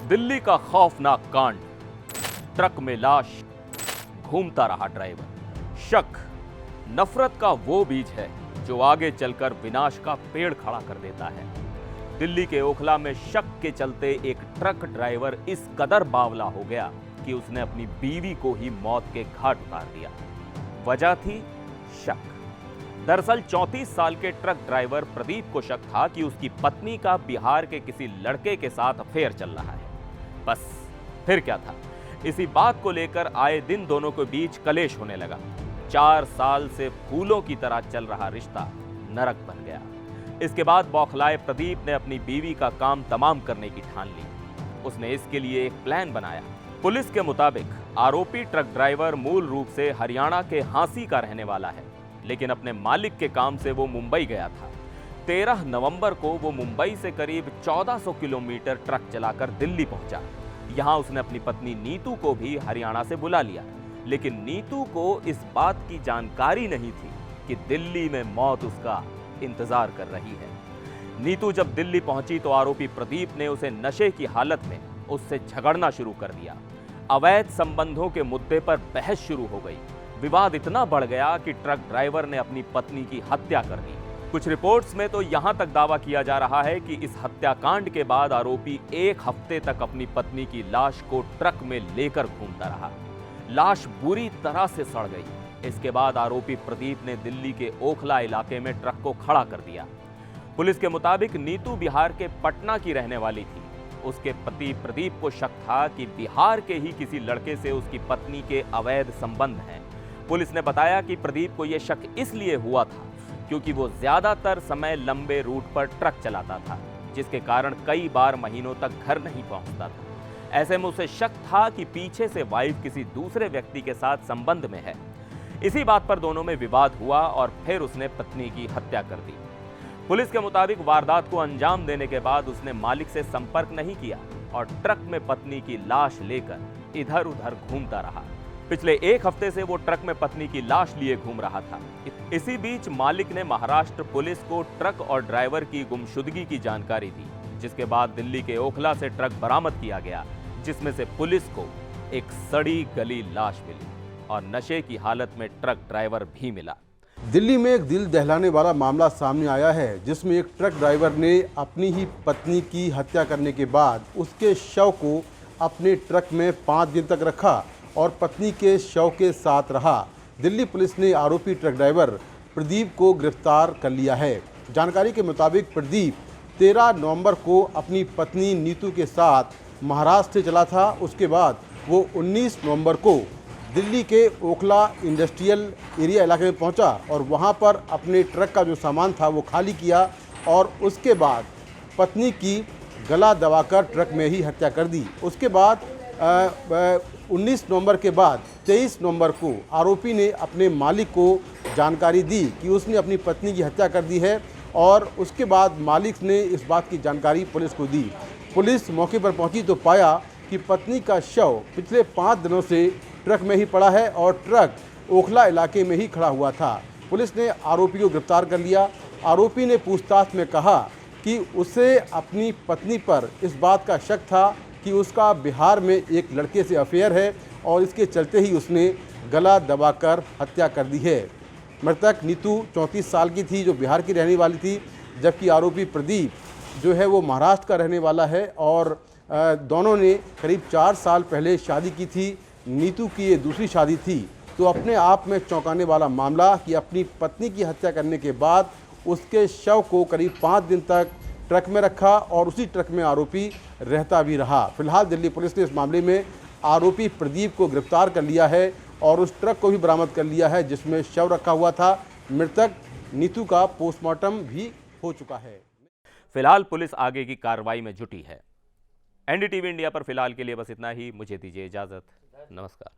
दिल्ली का खौफनाक कांड। ट्रक में लाश, घूमता रहा ड्राइवर। शक नफरत का वो बीज है जो आगे चलकर विनाश का पेड़ खड़ा कर देता है। दिल्ली के ओखला में शक के चलते एक ट्रक ड्राइवर इस कदर बावला हो गया कि उसने अपनी बीवी को ही मौत के घाट उतार दिया। वजह थी शक। दरअसल 34 साल के ट्रक ड्राइवर प्रदीप को शक था कि उसकी पत्नी का बिहार के किसी लड़के के साथ अफेयर चल रहा है। बस फिर क्या था, इसी बात को लेकर आए दिन दोनों के बीच कलेश होने लगा। 4 साल से फूलों की तरह चल रहा रिश्ता नरक बन गया। इसके बाद बौखलाए प्रदीप ने अपनी बीवी का काम तमाम करने की ठान ली। उसने इसके लिए एक प्लान बनाया। पुलिस के मुताबिक आरोपी ट्रक ड्राइवर मूल रूप से हरियाणा के हांसी का रहने वाला है, लेकिन अपने मालिक के काम से वो मुंबई गया था। 13 नवंबर को वो मुंबई से करीब 1400 किलोमीटर ट्रक चलाकर दिल्ली पहुंचा। यहां उसने अपनी पत्नी नीतू को भी हरियाणा से बुला लिया, लेकिन नीतू को इस बात की जानकारी नहीं थी कि दिल्ली में मौत उसका इंतजार कर रही है। नीतू जब दिल्ली पहुंची तो आरोपी प्रदीप ने उसे नशे की हालत में उससे झगड़ना शुरू कर दिया। अवैध संबंधों के मुद्दे पर बहस शुरू हो गई। विवाद इतना बढ़ गया कि ट्रक ड्राइवर ने अपनी पत्नी की हत्या कर दी। कुछ रिपोर्ट्स में तो यहां तक दावा किया जा रहा है कि इस हत्याकांड के बाद आरोपी 1 हफ्ते तक अपनी पत्नी की लाश को ट्रक में लेकर घूमता रहा। लाश बुरी तरह से सड़ गई। इसके बाद आरोपी प्रदीप ने दिल्ली के ओखला इलाके में ट्रक को खड़ा कर दिया। पुलिस के मुताबिक नीतू बिहार के पटना की रहने वाली थी। उसके पति प्रदीप को शक था कि बिहार के ही किसी लड़के से उसकी पत्नी के अवैध संबंध हैं। पुलिस ने बताया कि प्रदीप को यह शक इसलिए हुआ था क्योंकि वो ज्यादातर समय लंबे रूट पर ट्रक चलाता था, जिसके कारण कई बार महीनों तक घर नहीं पहुंचता था। ऐसे में उसे शक था कि पीछे से वाइफ किसी दूसरे व्यक्ति के साथ संबंध में है। इसी बात पर दोनों में विवाद हुआ और फिर उसने पत्नी की हत्या कर दी। पुलिस के मुताबिक वारदात को अंजाम देने के बाद उसने मालिक से संपर्क नहीं किया और ट्रक में पत्नी की लाश लेकर इधर उधर घूमता रहा। पिछले 1 हफ्ते से वो ट्रक में पत्नी की लाश लिए घूम रहा था। इसी बीच मालिक ने महाराष्ट्र पुलिस को ट्रक और ड्राइवर की गुमशुदगी की जानकारी दी, जिसके बाद दिल्ली के ओखला से ट्रक बरामद किया गया, जिसमें से पुलिस को एक सड़ी गली लाश मिली और नशे की हालत में ट्रक ड्राइवर भी मिला। दिल्ली में एक दिल दहलाने वाला मामला सामने आया है, जिसमें एक ट्रक ड्राइवर ने अपनी ही पत्नी की हत्या करने के बाद उसके शव को अपने ट्रक में 5 दिन तक रखा और पत्नी के शव के साथ रहा। दिल्ली पुलिस ने आरोपी ट्रक ड्राइवर प्रदीप को गिरफ्तार कर लिया है। जानकारी के मुताबिक प्रदीप 13 नवंबर को अपनी पत्नी नीतू के साथ महाराष्ट्र से चला था। उसके बाद वो 19 नवंबर को दिल्ली के ओखला इंडस्ट्रियल एरिया इलाके में पहुंचा और वहां पर अपने ट्रक का जो सामान था वो खाली किया और उसके बाद पत्नी की गला दबाकर ट्रक में ही हत्या कर दी। उसके बाद 19 नवंबर के बाद 23 नवंबर को आरोपी ने अपने मालिक को जानकारी दी कि उसने अपनी पत्नी की हत्या कर दी है और उसके बाद मालिक ने इस बात की जानकारी पुलिस को दी। पुलिस मौके पर पहुंची तो पाया कि पत्नी का शव पिछले 5 दिनों से ट्रक में ही पड़ा है और ट्रक ओखला इलाके में ही खड़ा हुआ था। पुलिस ने आरोपी को गिरफ्तार कर लिया। आरोपी ने पूछताछ में कहा कि उसे अपनी पत्नी पर इस बात का शक था कि उसका बिहार में एक लड़के से अफेयर है और इसके चलते ही उसने गला दबाकर हत्या कर दी है। मृतक नीतू 34 साल की थी, जो बिहार की रहने वाली थी, जबकि आरोपी प्रदीप जो है वो महाराष्ट्र का रहने वाला है और दोनों ने करीब 4 साल पहले शादी की थी। नीतू की ये दूसरी शादी थी। तो अपने आप में चौंकाने वाला मामला कि अपनी पत्नी की हत्या करने के बाद उसके शव को करीब 5 दिन तक ट्रक में रखा और उसी ट्रक में आरोपी रहता भी रहा। फिलहाल दिल्ली पुलिस ने इस मामले में आरोपी प्रदीप को गिरफ्तार कर लिया है और उस ट्रक को भी बरामद कर लिया है जिसमें शव रखा हुआ था। मृतक नीतू का पोस्टमार्टम भी हो चुका है। फिलहाल पुलिस आगे की कार्रवाई में जुटी है। NDTV इंडिया पर फिलहाल के लिए बस इतना ही। मुझे दीजिए इजाजत। नमस्कार।